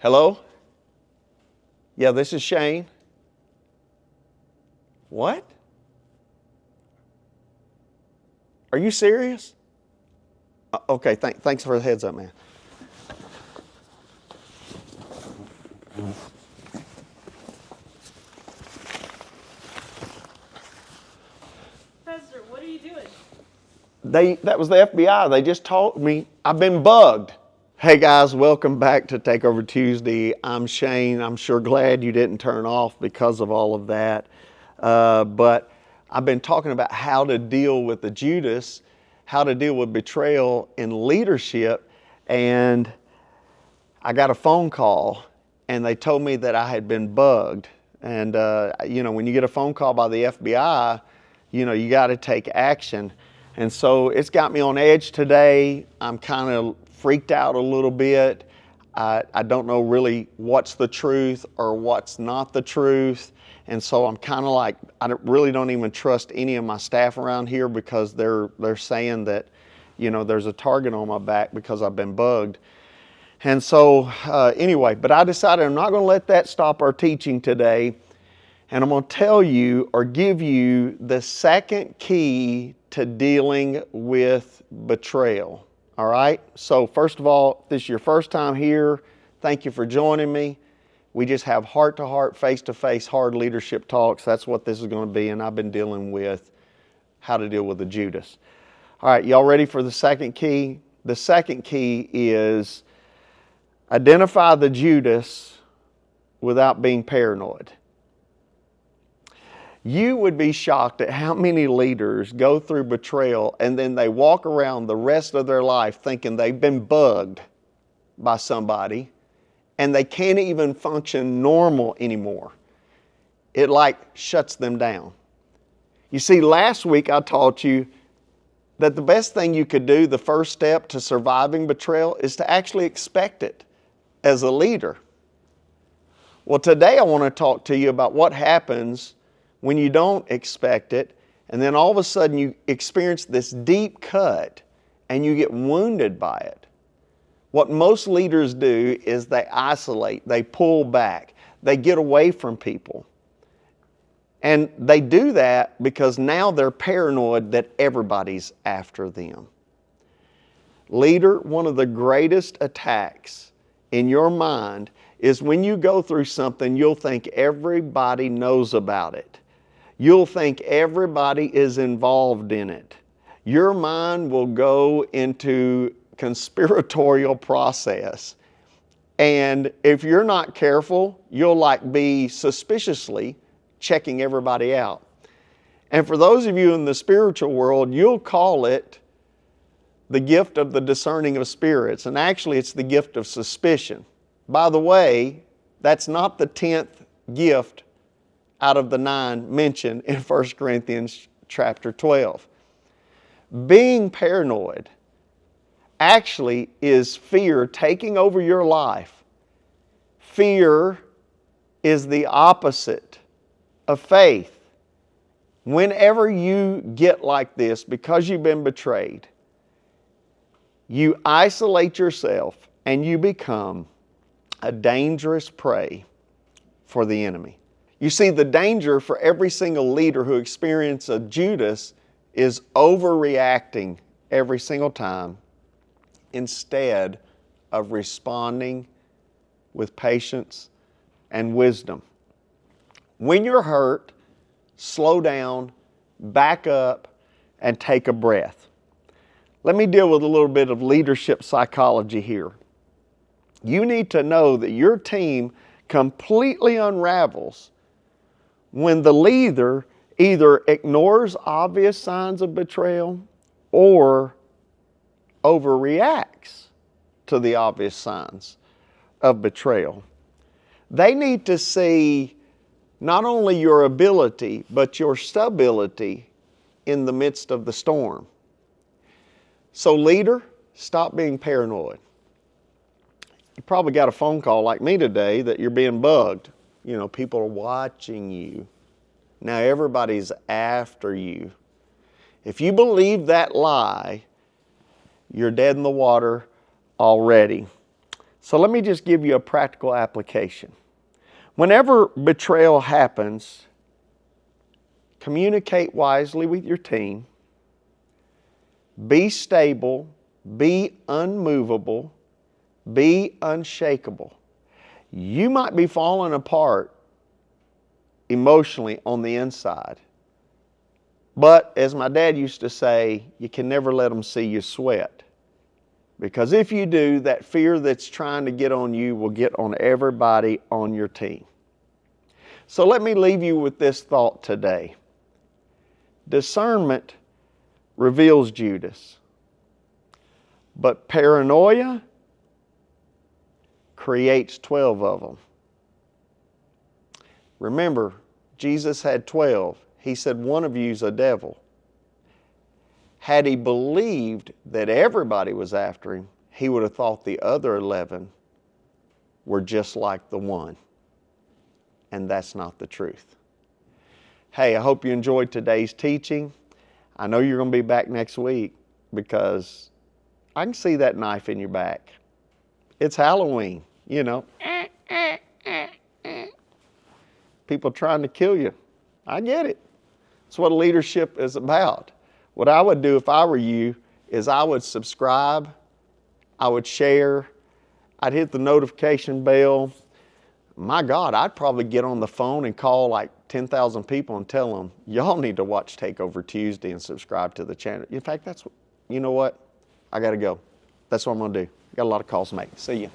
Hello? Yeah, this is Shane. What? Are you serious? Okay, thanks for the heads up, man. Pastor, what are you doing? That was the FBI. They just told me I've been bugged. Hey guys, welcome back to Takeover Tuesday. I'm Shane. I'm sure glad you didn't turn off because of all of that. But I've been talking about how to deal with the Judas, how to deal with betrayal in leadership, and I got a phone call and they told me that I had been bugged. And when you get a phone call by the FBI, you got to take action. And so it's got me on edge today. I'm kind of freaked out a little bit. I don't know really what's the truth or what's not the truth. And so I'm kind of like, really don't even trust any of my staff around here because they're saying that, there's a target on my back because I've been bugged. And so anyway, but I decided I'm not going to let that stop our teaching today. And I'm going to tell you or give you the second key to dealing with betrayal. All right? So first of all, if this is your first time here, thank you for joining me. We just have heart-to-heart, face-to-face, hard leadership talks. That's what this is going to be. And I've been dealing with how to deal with the Judas. All right, y'all ready for the second key? The second key is identify the Judas without being paranoid. You would be shocked at how many leaders go through betrayal and then they walk around the rest of their life thinking they've been bugged by somebody and they can't even function normal anymore. It like shuts them down. You see, last week I taught you that the best thing you could do, the first step to surviving betrayal, is to actually expect it as a leader. Well, today I want to talk to you about what happens when you don't expect it, and then all of a sudden you experience this deep cut and you get wounded by it. What most leaders do is they isolate, they pull back, they get away from people. And they do that because now they're paranoid that everybody's after them. Leader, one of the greatest attacks in your mind is when you go through something, you'll think everybody knows about it. You'll think everybody is involved in it. Your mind will go into conspiratorial process. And if you're not careful, you'll be suspiciously checking everybody out. And for those of you in the spiritual world, you'll call it the gift of the discerning of spirits. And actually it's the gift of suspicion. By the way, that's not the 10th gift out of the 9 mentioned in 1 Corinthians chapter 12. Being paranoid actually is fear taking over your life. Fear is the opposite of faith. Whenever you get like this, because you've been betrayed, you isolate yourself and you become a dangerous prey for the enemy. You see, the danger for every single leader who experiences a Judas is overreacting every single time instead of responding with patience and wisdom. When you're hurt, slow down, back up, and take a breath. Let me deal with a little bit of leadership psychology here. You need to know that your team completely unravels when the leader either ignores obvious signs of betrayal or overreacts to the obvious signs of betrayal. They need to see not only your ability, but your stability in the midst of the storm. So leader, stop being paranoid. You probably got a phone call like me today that you're being bugged. People are watching you. Now everybody's after you. If you believe that lie, you're dead in the water already. So let me just give you a practical application. Whenever betrayal happens, communicate wisely with your team. Be stable. Be unmovable. Be unshakable. You might be falling apart emotionally on the inside. But as my dad used to say, you can never let them see you sweat. Because if you do, that fear that's trying to get on you will get on everybody on your team. So let me leave you with this thought today. Discernment reveals Judas, but paranoia creates 12 of them. Remember, Jesus had 12. He said, one of you's a devil. Had he believed that everybody was after him, he would have thought the other 11 were just like the one. And that's not the truth. Hey, I hope you enjoyed today's teaching. I know you're going to be back next week because I can see that knife in your back. It's Halloween, you know. People trying to kill you. I get it. It's what leadership is about. What I would do if I were you is I would subscribe, I would share, I'd hit the notification bell. My God, I'd probably get on the phone and call like 10,000 people and tell them, y'all need to watch Takeover Tuesday and subscribe to the channel. In fact, you know what? I got to go. That's what I'm going to do. Got a lot of calls to make. See you.